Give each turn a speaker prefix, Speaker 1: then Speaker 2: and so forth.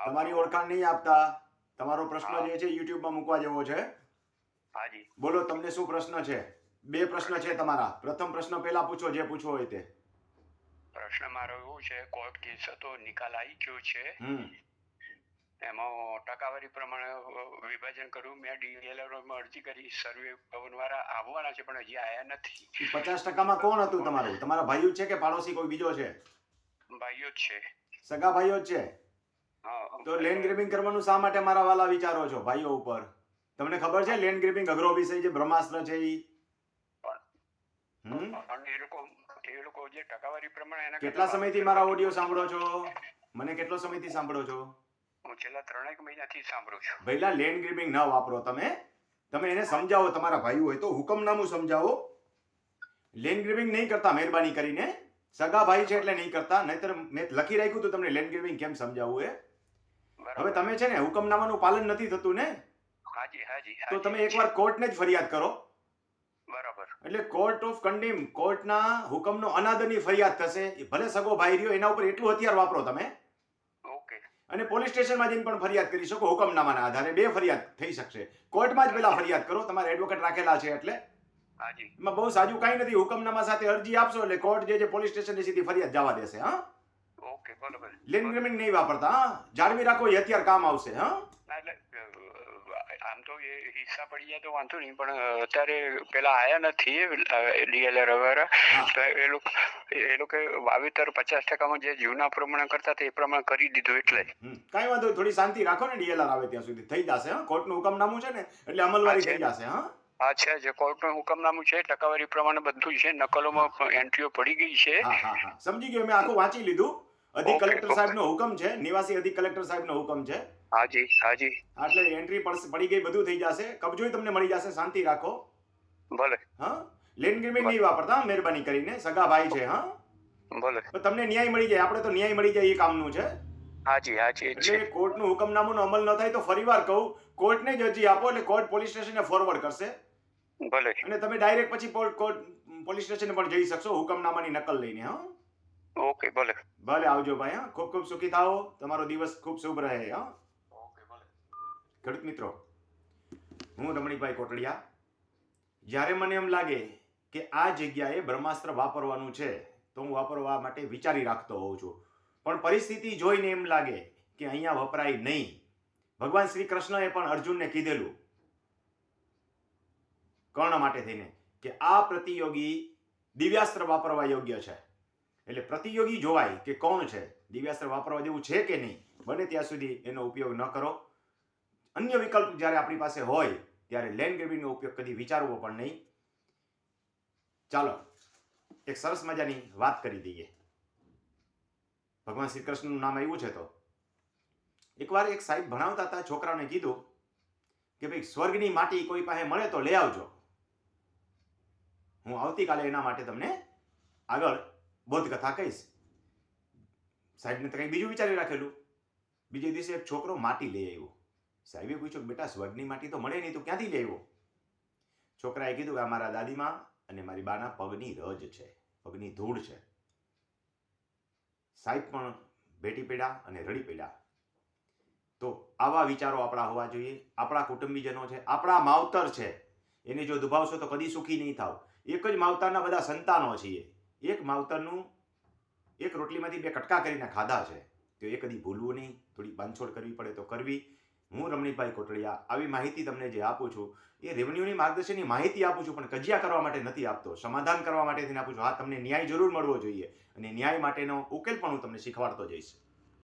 Speaker 1: તમારી ઓળખાણ નહીં આપતા. તમારો પ્રશ્ન જે છે યુટ્યુબમાં મૂકવા જેવો છે.
Speaker 2: હાજી
Speaker 1: બોલો, તમને શું પ્રશ્ન છે? બે પ્રશ્ન છે તમારા. પ્રથમ પ્રશ્ન પહેલા પૂછો, જે પૂછવો હોય તે.
Speaker 2: પ્રશ્ન મારો એવું છે, કોર્ટ કેસ હતો, નિકાલ આવી ગયો છે, એમાં ટકાવારી પ્રમાણે વિભાજન કર્યું. મેં ડીએલઆરમાં અરજી કરી, સર્વે ભવનવાળા આવવાના છે પણ હજી આયા નથી.
Speaker 1: 50%માં કોણ હતું તમારું? તમારા ભાઈઓ છે કે પાડોશી કોઈ બીજો છે?
Speaker 2: ભાઈઓ જ છે.
Speaker 1: સગા ભાઈઓ જ છે?
Speaker 2: હા.
Speaker 1: તો લેન્ડ ગ્રેબિંગ કરવાનું શા માટે મારા વાલા વિચારો છો ભાઈઓ ઉપર? તમને ખબર છે લેન્ડ ગ્રેબિંગ અઘરો વિષય છે, બ્રહ્માસ્ત્ર છે ઈ?
Speaker 2: અને એ લોકો જે ટકાવારી પ્રમાણે એના
Speaker 1: કેટલા સમયથી મારા ઓડિયો સાંભળો છો? મને કેટલો સમયથી સાંભળો છો?
Speaker 2: હું છેલ્લા 3 મહિનાથી સાંભળું છું.
Speaker 1: ભઈલા લેન્ડ ગ્રેબિંગ ન વાપરો. તમે એને સમજાવો, તમારા ભાઈઓ હોય તો હુકમનામું સમજાવો. લેન્ડ ગ્રેબિંગ નહીં કરતા મહેરબાની કરીને. સગા ભાઈ છે એટલે નહીં કરતા, નહીતર મેં લખી રાખ્યું હતું તમને લેન્ડ ગ્રેબિંગ કેમ સમજાવવું એ. હવે તમે છે ને હુકમનામાનું પાલન નથી થતું ને?
Speaker 2: હાજી.
Speaker 1: તો તમે એકવાર કોર્ટને જ ફરિયાદ કરો.
Speaker 2: બરાબર.
Speaker 1: એટલે કોર્ટ ઓફ કન્ડેમ, કોર્ટના હુકમનો અનાદરની ફરિયાદ થશે. ભલે સગો ભાઈ રહ્યો, એના ઉપર એટલું હથિયાર વાપરો તમે.
Speaker 2: ઓકે.
Speaker 1: અને પોલીસ સ્ટેશનમાં જઈને પણ ફરિયાદ કરી શકો. હુકમનામાના આધારે 2 ફરિયાદ થઈ શકશે. કોર્ટમાં જ પહેલા ફરિયાદ કરો, તમારે એડવોકેટ રાખેલા છે એટલે.
Speaker 2: હાજી.
Speaker 1: એમાં બહુ સાજું કાંઈ નથી. હુકમનામા સાથે અરજી આપશો એટલે કોર્ટ જે પોલીસ સ્ટેશનની સીધી ફરિયાદ જવા દેશે. હા,
Speaker 2: ઓકે, બરાબર.
Speaker 1: લેન્ડ ગ્રેબિંગ નહીં વાપરતા. હા, જાળવી રાખો, એ હથિયાર કામ આવશે. હા,
Speaker 2: એટલે આમ તો એ હિસ્સા પડી જાય તો વાંધો નહીં, પણ અત્યારે પેલા આયા નથી ડીએલઆર વાળા, તો એ લોકો વાવેતર 50%માં જે જૂના પ્રમાણે કરતા હતા એ પ્રમાણે કરી દીધું. એટલે
Speaker 1: કાંઈ વાંધો, થોડી શાંતિ રાખો ને. ડીએલઆર આવે ત્યાં સુધી થઈ જશે. હા, કોર્ટનું હુકમનામું છે ને એટલે અમલવારી થઈ જશે. હા,
Speaker 2: અચ્છા, જે કોર્ટનું હુકમનામું છે, ટકાવારી પ્રમાણે બધું છે, નકલોમાં એન્ટ્રીઓ પડી ગઈ છે.
Speaker 1: હા, સમજી ગયો. મેં આખું વાંચી લીધું. અધિક કલેક્ટર સાહેબનો હુકમ છે, નિવાસી અધિક કલેક્ટર સાહેબનો હુકમ છે.
Speaker 2: હાજી.
Speaker 1: એટલે એન્ટ્રી પડી ગઈ, બધું થઈ જશે. કબજો તમને મળી જશે. શાંતિ રાખો.
Speaker 2: ભલે.
Speaker 1: હા, લેન્ડ ગ્રેબિંગ નહીં વાપરતા મહેરબાની કરીને. સગા ભાઈ છે. હા,
Speaker 2: ભલે.
Speaker 1: તો તમને ન્યાય મળી જાય. આપણે તો ન્યાય મળી જાય એ કામનું છે.
Speaker 2: હાજી.
Speaker 1: એટલે કોર્ટનું હુકમનામુંનો અમલ ન થાય તો ફરીવાર કહું, કોર્ટને જ અરજી આપો એટલે કોર્ટ પોલીસ સ્ટેશને ફોરવર્ડ કરશે.
Speaker 2: ભલે.
Speaker 1: અને તમે ડાયરેક્ટ પછી કોર્ટ પોલીસ સ્ટેશને પણ જઈ શકશો હુકમનામાની નકલ લઈને. હા,
Speaker 2: ઓકે. ભલે.
Speaker 1: આવજો ભાઈ. હા, ખૂબ ખૂબ સુખી થાઓ. તમારો દિવસ ખૂબ શુભ રહે. હા,
Speaker 2: ઓકે. ભલે.
Speaker 1: ખેડૂત મિત્રો, હું રમણીકભાઈ કોટડિયા. જ્યારે મને એમ લાગે કે આ જગ્યાએ બ્રહ્માસ્ત્ર વાપરવાનું છે તો હું વાપરવા માટે વિચારી રાખતો હોઉં છું. પણ પરિસ્થિતિ જોઈને એમ લાગે કે અહીંયા વપરાય નહીં. ભગવાન શ્રી કૃષ્ણએ પણ અર્જુનને કીધેલું કર્ણ માટે થઈને કે આ પ્રતિયોગી દિવ્યાસ્ત્ર વાપરવા યોગ્ય છે. એટલે પ્રતિયોગી જોવાય કે કોણ છે, દિવ્યાસ્ત્ર વાપરવા જેવું છે કે નહીં. બને ત્યાં સુધી એનો ઉપયોગ ન કરો. અન્ય વિકલ્પ જ્યારે આપણી પાસે હોય ત્યારે લેન્ડ ગ્રેબિંગનો ઉપયોગ કદી વિચારવો પણ નહીં. ચાલો એક સરસ મજાની વાત કરી દઈએ. ભગવાન શ્રી કૃષ્ણનું નામ આવ્યું છે તો એકવાર એક સાહેબ ભણાવતા હતા. છોકરાઓને કીધું કે ભાઈ સ્વર્ગની માટી કોઈ પાસે મળે તો લઈ આવજો. હું આવતીકાલે એના માટે તમને આગળ બોધકથા કહીશ. સાહેબને તો કંઈ બીજું વિચારી રાખેલું. બીજે દિવસે એક છોકરો માટી લઈ આવ્યો. સાહેબે પૂછ્યું, બેટા સ્વર્ગની માટી તો મળે નહીં, તું ક્યાંથી લઈ આવ્યો? છોકરાએ કીધું કે આ મારા દાદીમાં અને મારી બાના પગની રજ છે, પગની ધૂળ છે. સાહેબ પણ ભેટી પડ્યા અને રડી પડ્યા. તો આવા વિચારો આપણા હોવા જોઈએ. આપણા કુટુંબીજનો છે, આપણા માવતર છે, એને જો દુભાવશો તો કદી સુખી નહીં થાવ. એક જ માવતરના બધા સંતાનો છીએ. એક માવતરનું એક રોટલીમાંથી 2 કટકા કરીને ખાધા છે, તો એ કદી ભૂલવું નહીં. થોડી બાંધછોડ કરવી પડે તો કરવી. હું રમણીકભાઈ કોટડિયા આવી માહિતી તમને જે આપું છું એ રેવન્યુની માર્ગદર્શનની માહિતી આપું છું, પણ કજિયા કરવા માટે નથી આપતો. સમાધાન કરવા માટે આપું છું. હા, તમને ન્યાય જરૂર મળવો જોઈએ અને ન્યાય માટેનો ઉકેલ પણ હું તમને શીખવાડતો જઈશ.